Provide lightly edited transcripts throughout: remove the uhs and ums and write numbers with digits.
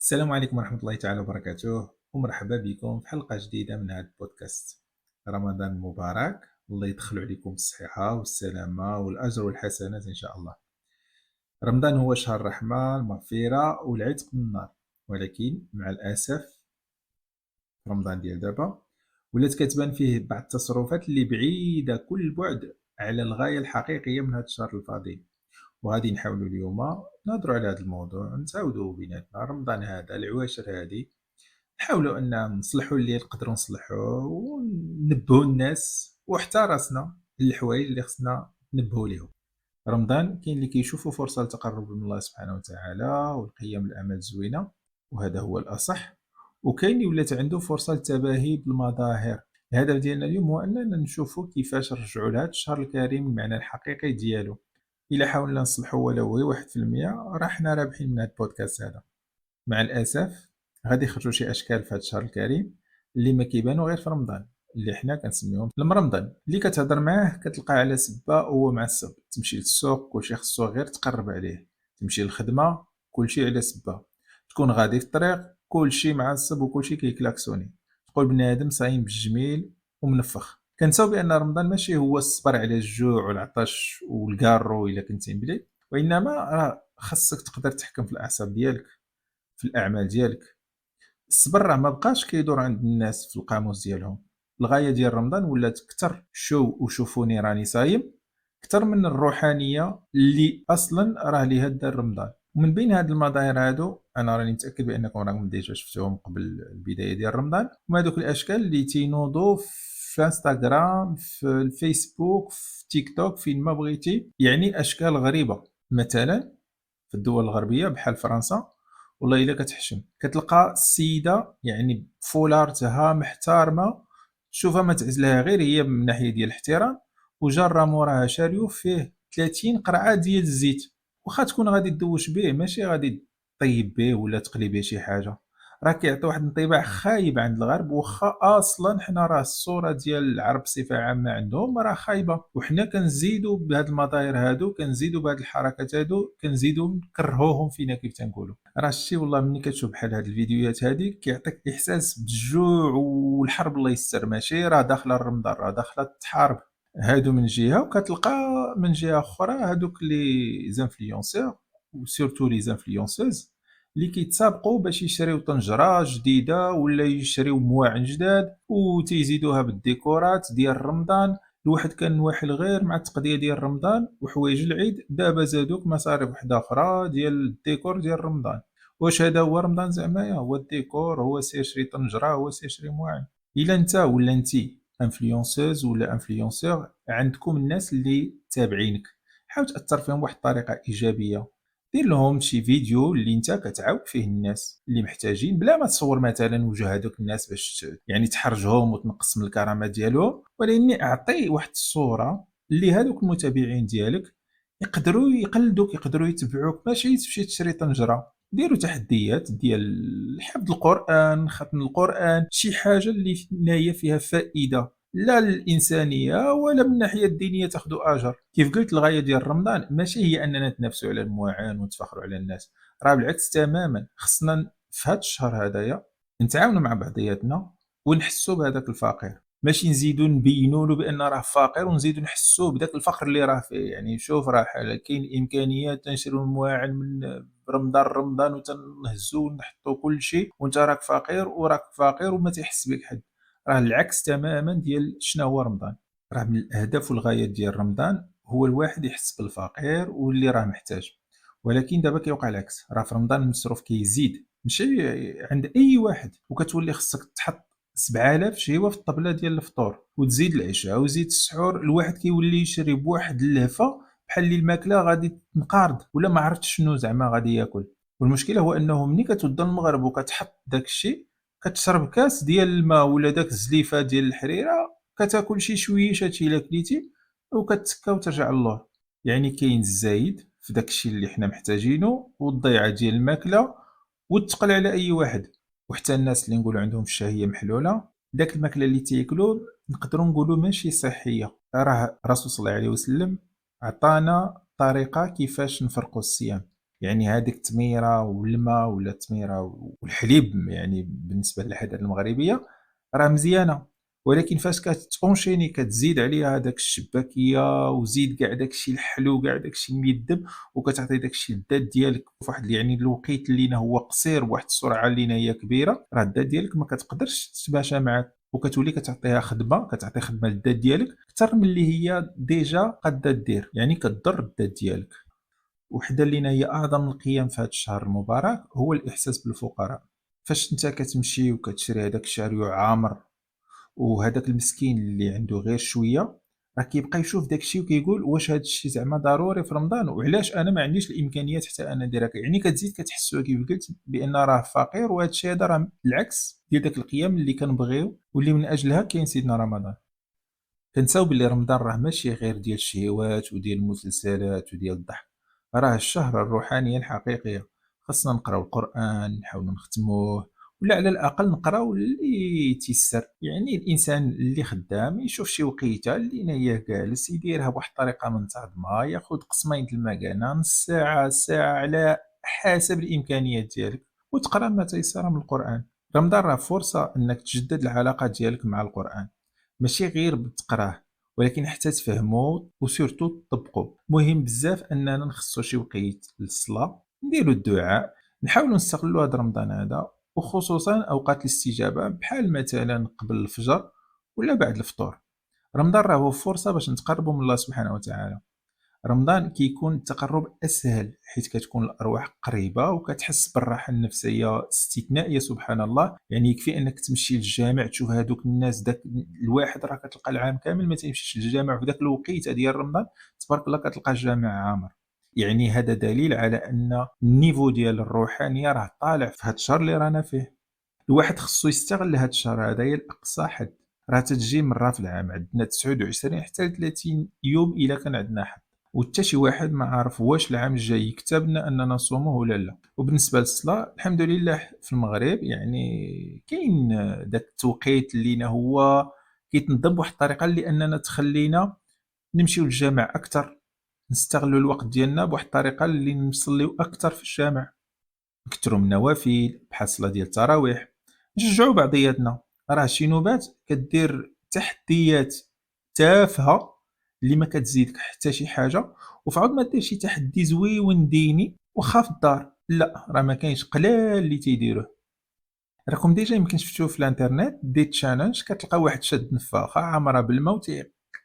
السلام عليكم ورحمة الله تعالى وبركاته، ومرحبا بكم في حلقة جديدة من هذا البودكاست. رمضان مبارك، الله يدخل عليكم بالصحة والسلامة والأجر والحسنات إن شاء الله. رمضان هو شهر الرحمة، المغفرة والعتق من النار، ولكن مع الأسف رمضان ديال دابا ولات كتبان فيه بعض التصرفات اللي بعيدة كل البعد على الغاية الحقيقية من هذا الشهر الفضيل. وغادي نحاولوا اليوم نهضروا على هذا الموضوع، نتعاودوا بيناتنا رمضان هذا العواشر هذه، نحاولوا ان نصلحوا اللي نقدروا نصلحوه وننبهوا الناس وحتى راسنا الحوايج اللي خصنا ننبهوا ليهم. رمضان كاين اللي كيشوفوا فرصه للتقرب من الله سبحانه وتعالى والقيام بالاعمال الزوينه، وهذا هو الاصح. وكاين اللي ولات عنده فرصه للتباهي بالمظاهر. الهدف ديالنا اليوم هو اننا نشوفوا كيفاش نرجعوا لهذا الشهر الكريم المعنى الحقيقي ديالو. الا حاولنا نصلحوا ولو غير 1% راه حنا رابحين من هذا البودكاست هذا. مع الاسف غادي يخرجوا شي اشكال في هذا الشهر الكريم اللي ما كيبانوا غير في رمضان، اللي حنا كنسميوهم المرمضان. اللي كتهضر معاه كتلقاه على سبه وهو معصب، تمشي للسوق كلشي خصو غير تقرب عليه، تمشي للخدمه كلشي على سبه، تكون غادي في الطريق كلشي معصب وكلشي كيكلاكسوني، تقول بنادم صايم بالجميل ومنفخ. كنساو بان رمضان ماشي هو الصبر على الجوع والعطش والكارو الا كنتي بلي، وانما راه خاصك تقدر تحكم في الاعصاب ديالك، في الاعمال ديالك. الصبر راه ما بقاش كيدور عند الناس في القاموس ديالهم. الغايه ديال رمضان ولات كتر شو وشوفوني راني صايم، كتر من الروحانيه اللي اصلا راه ليها دار رمضان. ومن بين هاد المظاهر هادو انا راني متاكد بانكم راكم ديجا شفتوهم قبل البدايه ديال رمضان، هما هادوك الاشكال اللي تينوضوا في انستغرام، في الفيسبوك، في تيك توك، فين ما بغيتي، يعني اشكال غريبه. مثلا في الدول الغربيه بحال فرنسا، والله الا كتحشم كتلقى السيده يعني بفولارتها محترمه، تشوفها ما تعزلها غير هي من ناحيه ديال الاحترام، وجاره موراها شاريو فيه 30 قرعه ديال الزيت. واخا تكون غادي تدوش به ماشي غادي طيب به ولا تقلي به شي حاجه، راه كيعطي واحد الانطباع خايب عند الغرب. واخا اصلا حنا راه الصوره ديال العرب بصفه عامه عندهم راه خايبه، وحنا كنزيدوا بهاد المظاهر هادو، كنزيدوا بهاد الحركات هادو، كنزيدوا نكرهوهم فينا كيف تنقولوا. راه شتي والله ملي كتشوف بحال هاد الفيديوهات هادي كيعطيك احساس بالجوع والحرب. الله يستر، ماشي راه داخله رمضان، راه داخله تحارب. هادو من جهه، وكتلقى من جهه اخرى هادوك لي زانفلونسور وسورتو لي زانفلونسوز اللي كيتسابقوا باش يشريو طنجره جديده ولا يشريو مواعن جداد وتيزيدوها بالديكورات ديال رمضان. الواحد كان واحل غير مع التقضيه ديال رمضان وحوايج العيد، دابا زادوك مصاريف وحده اخرى ديال الديكور ديال رمضان. واش هذا هو رمضان زعما؟ هو الديكور، هو سير شري طنجره، هو سير شري مواعن. الا انت ولا انتي انفلونسوز ولا انفلونسور عندكم الناس اللي تابعينك، حاول تاثر فيهم بواحد الطريقه ايجابيه. دير لهم شي فيديو اللي انت كتعاود فيه الناس اللي محتاجين، بلا ما تصور مثلا وجه هذوك الناس باش يعني تحرجهم وتنقص من الكرامه ديالهم، ولكن اعطي واحد الصوره اللي هذوك المتابعين ديالك يقدروا يقلدوك، يقدروا يتبعوك. ماشي تمشي تشري طنجره، ديروا تحديات ديال حفظ القران، ختم القران، شي حاجه اللي هي فيها فائده، لا الانسانيه ولا من الناحيه الدينيه تاخذوا اجر. كيف قلت الغايه ديال رمضان ماشي هي اننا نتنافسوا على المواعن ونتفخروا على الناس، راه بالعكس تماما. خصنا في هذا الشهر هذايا نتعاونوا مع بعضياتنا ونحسوا بهذاك الفقير، ماشي نزيدوا نبينوا له بان راه فقير ونزيدوا نحسوا بداك الفقر اللي راه فيه. يعني شوف راه كاين امكانيات تنشروا المواعن من رمضان رمضان وتنهزوا ونحطوا كل شيء، وانت راك فقير وراك فقير وما تيحس بك حد. راه العكس تماما ديال شنو هو رمضان. راه من الاهداف والغايات ديال رمضان هو الواحد يحس بالفقير واللي راه محتاج. ولكن دابا كيوقع العكس، راه في رمضان المصروف كيزيد ماشي عند اي واحد، وكتولي خصك تحط 7000 شهيوه في الطبله ديال الفطور، وتزيد العشاء وزيد السحور. الواحد كيولي يشري بواحد اللهفه بحال اللي الماكله غادي تنقارض ولا ما عرفتش شنو زعما غادي ياكل. والمشكله هو انه ملي كتوضى المغرب وكتحط داك الشيء، كتشرب كاس ديال الماء ولا داك الزليفه ديال الحريره، كتاكل شي شويش هادشي الا كليتي وكتسكى وترجع للور. يعني كاين الزايد في داك الشيء اللي حنا محتاجينه، والضيعه ديال الماكله، والثقل على اي واحد. وحتى الناس اللي نقولوا عندهم الشهيه محلوله، داك الماكله اللي تياكلوا نقدروا نقولوا ماشي صحيه. راه الرسول صلى الله عليه وسلم عطانا طريقه كيفاش نفرقوا الصيام. يعني هذيك التميرة والماء ولا التميرة والحليب يعني بالنسبة للحياة المغربية راه مزيانة، ولكن فاش كتأونشيني كتزيد عليها هاداك الشباكية وزيد كاع داكشي الحلو كاع داكشي الميدب وكتعطي داكشي الذات ديالك فواحد يعني الوقيت اللي هو قصير بواحد السرعة اللي هي كبيرة، راه الذات ديالك ما كتقدرش تتماشى معاك وكتولي كتعطيها خدمة كتعطي خدمة للذات ديالك أكثر من اللي هي ديجا قادة دير، يعني كتضر الذات ديالك. وحدة اللي هي أعظم القيم في هذا الشهر المبارك هو الإحساس بالفقراء. فاش أنت كتمشي وكتشري هذاك الشاريو عامر وهذاك المسكين اللي عنده غير شوية راه كيبقى يشوف داك الشيء وكيقول واش هذا الشيء زعما ضروري في رمضان وعلاش أنا ما عنديش الإمكانيات حتى أنا ندير هكا، يعني كتزيد كتحسو كيف قلت بأن راه فقير وهذا الشيء هذا راه بالعكس ديال داك القيم اللي كنبغيو واللي من أجلها كاين سيدنا رمضان. كنساو بلي رمضان راه ماشي غير ديال الشهوات وديال المسلسلات وديال الضحك، راه الشهر الروحانية الحقيقية، خاصنا نقراو القرآن نحاولو نختموه ولا على الأقل نقراو اللي يتيسر، يعني الإنسان اللي خدام يشوف شي وقيتة اللي هي جالس يديرها بواحد الطريقة منتظمة، ياخد قسمين د المكانة نص ساعة ساعة على حسب الإمكانيات ديالك وتقرا ما تيسر من القرآن. رمضان راه فرصة أنك تجدد العلاقة ديالك مع القرآن، ماشي غير بتقراه ولكن حتى تفهمو وسورتو تطبقو. مهم بزاف اننا نخصو شي وقيت للصلاه نديرو الدعاء، نحاولو نستغلو هاد رمضان هذا وخصوصا اوقات الاستجابه بحال مثلا قبل الفجر ولا بعد الفطور. رمضان راه هو فرصه باش نتقربوا من الله سبحانه وتعالى. رمضان كيكون التقرب أسهل حيت كتكون الأرواح قريبة وكتحس بالراحة النفسية استثنائية سبحان الله، يعني يكفي أنك تمشي للجامع تشوف هادوك الناس داك الواحد راه كتلقى العام كامل ما تيمشيش للجامع في داك الوقيته ديال رمضان تبارك الله كتلقى الجامع عامر. يعني هذا دليل على أن النيفو ديال الروحانية راه طالع في هاد الشهر اللي رانا فيه. الواحد خصو يستغل هاد الشهر هذايا لأقصى حد، راه تتجي مرة في العام عندنا 29 حتى 30 يوم إلا كان عندنا حظ. وحتى شي واحد ما عارف واش العام الجاي يكتب لنا أننا نصوموه ولا لا. وبالنسبة للصلاة الحمد لله في المغرب يعني كاين داك التوقيت اللي هو كيتنظم بواحد الطريقة لأننا تخلينا نمشيو للجامع أكتر، نستغلوا الوقت ديالنا بواحد الطريقة اللي نصليو أكتر في الجامع، نكثروا من النوافل بحال الصلاة ديال التراويح، نشجعوا بعضياتنا. راه شي نوبات كدير تحديات تافهة اللي ما كتزيدك حتى شي حاجة، وفعوض ما دير شي تحدي زويون ديني واخا في الدار، لا راه ما كاينش قلال اللي تيديروه. راكم ديجا يمكن شفتوه في الانترنت دي تشالنج كتلقى واحد شاد نفاخة عامرة بالما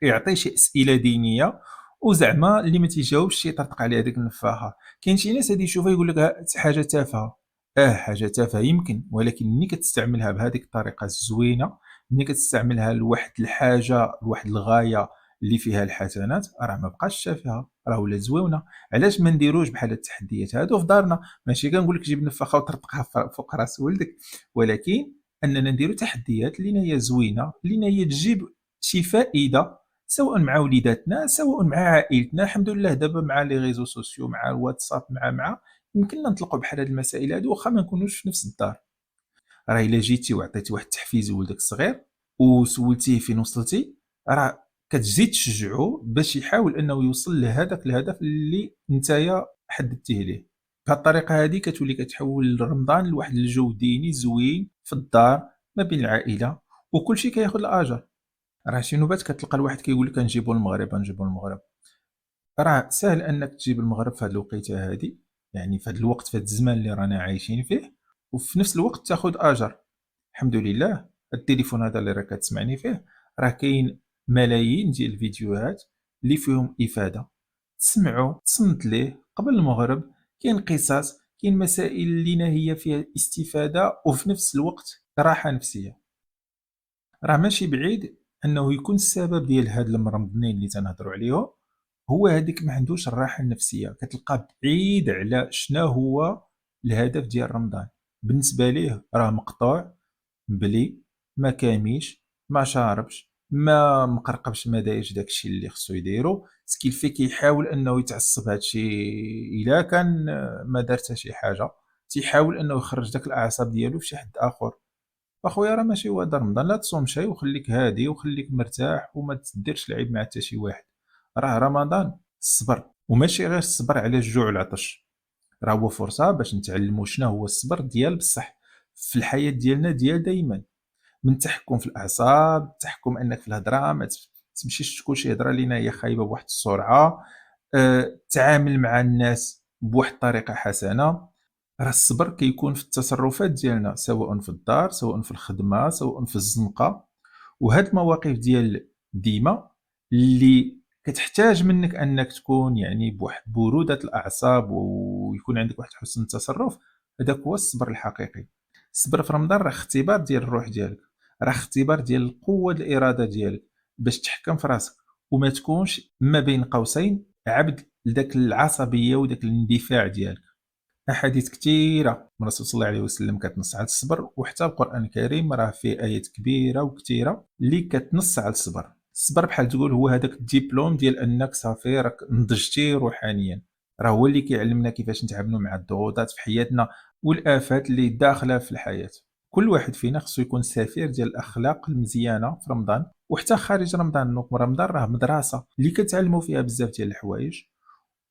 يعطي شي أسئلة دينية وزعما اللي ما تيجاوبش يطرطق عليه هذيك النفاخة. كاين شي ناس هادي يشوفها يقول لك حاجة تافهة، حاجة تافهة يمكن، ولكن ملي كتستعملها بهذيك الطريقة الزوينة، ملي كتستعملها لواحد الحاجة لواحد الغاية اللي فيها الحسنات راه ما بقاش تافهة، راه ولات زوينة. علاش ما نديروش بحال التحديات هادو في دارنا؟ ماشي كنقول لك جيب نفاخة وطرطقها فوق راس ولدك، ولكن أننا نديرو تحديات اللي هي زوينة، اللي هي تجيب شي فائدة سواء مع وليداتنا سواء مع عائلتنا. الحمد لله دابا مع لي ريزو سوسيو مع الواتساب مع يمكننا نطلقوا بحال هاد المسائل هادو واخا ما نكونوش في نفس الدار. راه إلا جيتي وعطيتي واحد التحفيز لولدك الصغير وسولتيه فين وصلتي راه كتزيد تشجعو باش يحاول أنه يوصل لهداك الهدف اللي نتايا حددتيه ليه. بهاد الطريقة هادي كتولي كتحول رمضان لواحد الجو ديني زوين في الدار ما بين العائلة وكلشي كياخد الأجر. راه شي نوبات كتلقى الواحد كيقول لك غنجيبو المغرب غنجيبو المغرب، راه ساهل أنك تجيب المغرب في هاد الوقيتة هادي، يعني في هاد الوقت في هاد الزمان اللي رانا عايشين فيه وفي نفس الوقت تاخد أجر. الحمد لله التليفون هذا اللي راك كتسمعني فيه راه كاين ملايين ديال الفيديوهات اللي فيهم إفادة، تسمعو تصنت ليه قبل المغرب، كاين قصص كاين مسائل اللي هي فيها استفادة وفي نفس الوقت راحة نفسية. راه ماشي بعيد أنه يكون السبب ديال هاد المرضين اللي تنهضروا عليهم هو هذيك ما عندوش الراحة النفسية، كتلقاه بعيد على شنا هو الهدف ديال رمضان. بالنسبة ليه راه مقطوع، مبلي، ما كاميش، ما شاربش، ما مقرقبش، ما دايرش داكشي اللي خصو يديرو، سكيلفي كيحاول أنه يتعصب هادشي إلا كان ما دار حتى شي حاجة، تيحاول أنه يخرج داك الأعصاب ديالو في شي حد آخر. أخويا راه ماشي هو هذا رمضان، لا تصوم شي وخليك هادي وخليك مرتاح وما تديرش العيب مع حتى شي واحد. راه رمضان الصبر وماشي غير الصبر على الجوع والعطش، راه هو فرصة باش نتعلموا شنو هو الصبر ديال بصح في الحياة ديالنا ديال دايما، من التحكم في الأعصاب، التحكم أنك في الهضرة ما تمشيش تقول شي هضرة لينا هي خايبة بواحد السرعة، التعامل مع الناس بواحد الطريقة حسنة. راه الصبر كيكون في التصرفات ديالنا سواء في الدار، سواء في الخدمة، سواء في الزنقة، وهاد المواقف ديال ديما اللي كتحتاج منك أنك تكون يعني بواحد برودة الأعصاب ويكون عندك واحد حسن التصرف، هذاك هو الصبر الحقيقي. الصبر في رمضان راه اختبار ديال الروح ديالك، راه اختبار ديال القوة ديال الإرادة ديالك باش تحكم في راسك وما تكونش ما بين قوسين عبد لداك العصبية وداك الاندفاع ديالك. أحاديث كثيرة من الرسول صلى الله عليه وسلم كتنص على الصبر، وحتى القرآن الكريم راه فيه آيات كبيرة وكثيرة اللي كتنص على الصبر. الصبر بحال تقول هو هذاك الدبلوم ديال أنك صافي راك نضجتي روحانيا، راه هو اللي كيعلمنا كيفاش نتعاملوا مع الضغوطات في حياتنا والآفات اللي داخلة في الحياة. كل واحد فينا خصو يكون سفير ديال الأخلاق المزيانة في رمضان وحتى خارج رمضان. رمضان راه مدرسة اللي كتعلموا فيها بزاف ديال الحوايج،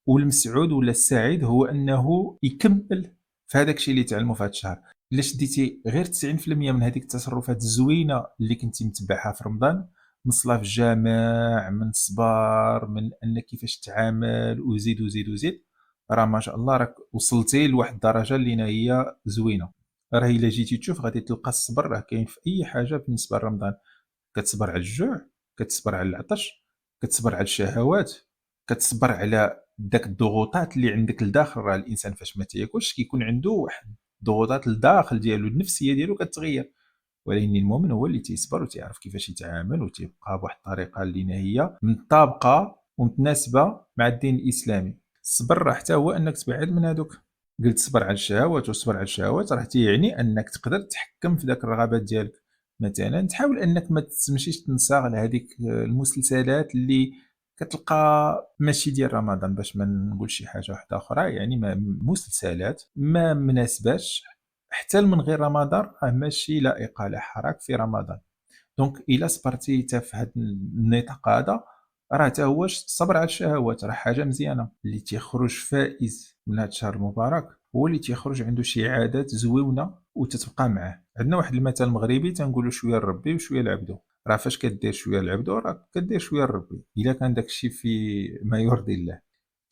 والمسعود ولا السعيد هو انه يكمل في هذاك الشيء اللي تعلموا في هذا الشهر. الا شديتي غير 90% من هذيك التصرفات الزوينه اللي كنتي متبعها في رمضان، من الصلاه في الجامع، من الصبر، من انك كيفاش تعامل وزيد وزيد وزيد، راه ما شاء الله راك وصلتي لواحد الدرجه اللي هي زوينه. راه الا جيتي تشوف غادي تلقى الصبر راه كاين في اي حاجه بالنسبه لرمضان. كتصبر على الجوع، كتصبر على العطش، كتصبر على الشهوات، كتصبر على داك الضغوطات اللي عندك لداخل. راه الانسان فاش ما تياكلش كيكون عنده واحد الضغوطات لداخل ديالو، النفسيه ديالو كتغير. ولكن المؤمن هو اللي تيصبر وتيعرف كيفاش يتعامل وتيبقى بواحد الطريقه اللي هي مطابقه ومتناسبه مع الدين الاسلامي. الصبر راه حتى هو انك تبعد من هذوك، قلت صبر على الشهوات وصبر على الشهوات راه تيعني انك تقدر تحكم في داك الرغبات ديالك. مثلا تحاول انك ما تمشيش تنساغ لهذيك المسلسلات اللي كتلقى ماشي ديال رمضان، باش ما نقولش شي حاجه واحده اخرى، يعني مسلسلات ما مناسباش حتى من غير رمضان، راه ماشي لائقه لا حراك في رمضان. دونك الا صبرتي حتى في هذا النطاق هذا، راه حتى هو الصبر على الشهوات راه حاجه مزيانه. اللي تيخرج فائز من هذا الشهر المبارك هو اللي تيخرج عنده شي عادات زويونه وتتبقى معاه. عندنا واحد المثل مغربي تنقولوا شويه لربي وشويه لعبدو. راه فاش كدير شويه لعبدو راه كدير شويه لربي الا كان داكشي في ما يرضي الله.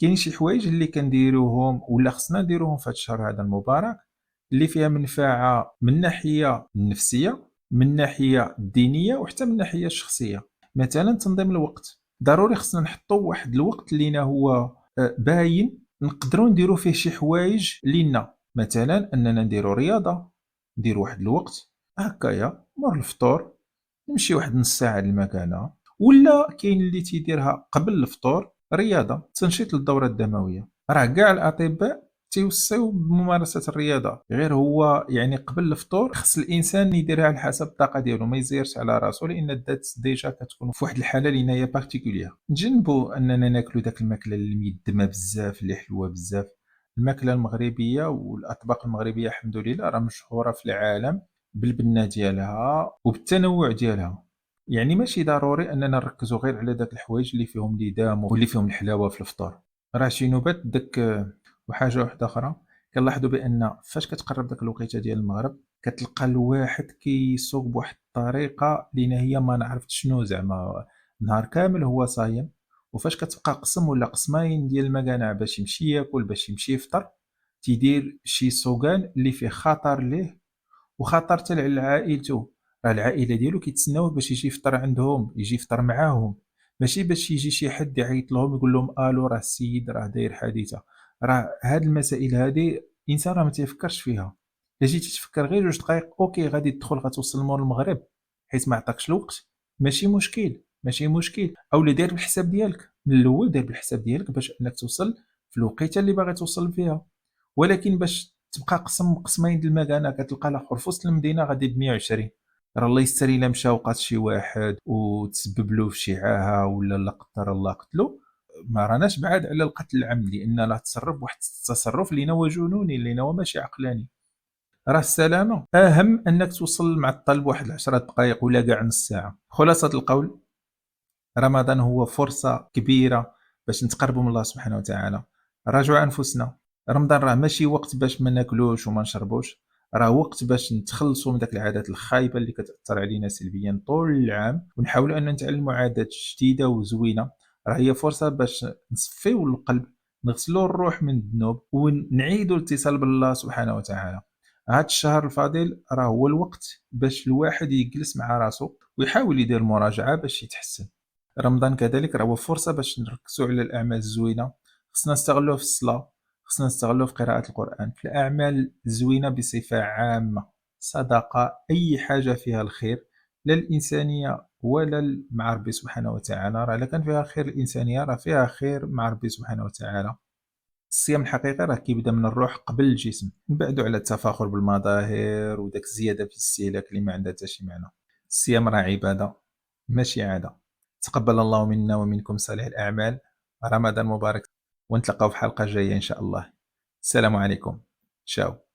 كاين شي حوايج اللي كنديروهم ولا خصنا نديروهم في هذا الشهر هذا المبارك اللي فيها منفعه من الناحيه النفسيه، من الناحيه الدينيه، وحتى من الناحيه الشخصيه. مثلا تنظيم الوقت، ضروري خصنا نحطوا واحد الوقت لينا هو باين نقدروا نديروا فيه شي حوايج لينا. مثلا اننا نديروا رياضه، ندير واحد الوقت هكايا مور الفطور نمشي واحد نص ساعه للمكانه، ولا كاين اللي تيديرها قبل الفطور رياضه تنشيط للدوره الدمويه. راه كاع الاطباء تيوصيو بممارسه الرياضه، غير هو يعني قبل الفطور خص الانسان يديرها على حسب الطاقه ديالو، ما يزيرش على راسو لان الذات ديجا كتكون في واحد الحاله اللي هي بارتيكولير. نتجنبوا اننا ناكلوا داك الماكله اللي ميدمه بزاف اللي حلوه بزاف. الماكله المغربيه والاطباق المغربيه الحمد لله راه مشهوره في العالم بالبنه ديالها وبالتنوع ديالها. يعني ماشي ضروري اننا نركزوا غير على داك الحوايج اللي فيهم الإدام واللي فيهم الحلاوه في الفطور. راه شي نوبات داك. وحاجه واحده اخرى كنلاحظوا بان فاش كتقرب داك الوقيته ديال المغرب كتلقى الواحد كيسوق بواحد الطريقه اللي هي ما نعرفت شنو زعما. نهار كامل هو صايم، وفاش كتبقى قسم ولا قسمين ديال المكانع باش يمشي ياكل باش يمشي يفطر تيدير شي سوقان اللي فيه خطر ليه وخطر حتى على عائلته. راه العائله ديالو كيتسناوه باش يجي يفطر عندهم، يجي يفطر معاهم، ماشي باش يجي شي حد يعيط لهم يقول لهم الو راه السيد راه داير حادثه. راه هاد المسائل هادي الانسان راه ما تيفكرش فيها. الا جيتي تفكر غير جوج دقائق اوكي غادي تدخل غتوصل مور المغرب حيت ما عطاكش الوقت، ماشي مشكل ماشي مشكل. اولا دير بالحساب ديالك من الاول، دير بالحساب ديالك باش انك توصل في الوقيته اللي باغي توصل فيها. ولكن باش تبقى قسمين د المكانه كتلقى الاخر في وسط المدينه غادي ب 120، راه الله يستر الا مشى وقات شي واحد وتسبب له في شي عاهه ولا لا قدر الله قتلو. ما راناش بعاد على القتل العمد لان لا تصرف بواحد التصرف اللي هو جنوني اللي هو ماشي عقلاني. راه السلامه اهم انك توصل مع الطلب واحد 10 دقائق ولا كاع نص ساعه. خلاصه القول، رمضان هو فرصه كبيره باش نتقربوا من الله سبحانه وتعالى. راجعوا انفسنا، رمضان راه ماشي وقت باش ما ناكلوش وما نشربوش، راه وقت باش نتخلصوا من داك العادات الخايبة اللي كتأثر علينا سلبيًا طول العام، ونحاولوا أن نتعلموا عادات جديدة وزوينة. راه هي فرصة باش نصفيو القلب، نغسلوا الروح من الذنوب، ونعيدوا الاتصال بالله سبحانه وتعالى. هاد الشهر الفضيل راه هو الوقت باش الواحد يجلس مع راسو ويحاول يدير مراجعة باش يتحسن. رمضان كذلك راه هو فرصة باش نركزوا على الأعمال الزوينة، خصنا نستغلوه في الصلاة، خصنا نستغلوه في قراءة القرآن، في الأعمال الزوينة بصفة عامة، صدقة، أي حاجة فيها الخير، لا الإنسانية ولا مع ربي سبحانه وتعالى. راه إلا كان فيها خير الإنسانية راه فيها خير مع ربي سبحانه وتعالى. الصيام الحقيقي راه كيبدا من الروح قبل الجسم، نبعدوا على التفاخر بالمظاهر وداك الزيادة في الاستهلاك اللي ما عندها حتى شي معنى. الصيام راه عبادة ماشي عادة. تقبل الله منا ومنكم صالح الأعمال. رمضان مبارك، ونتلاقاو في حلقة جاية إن شاء الله. السلام عليكم. تشاو.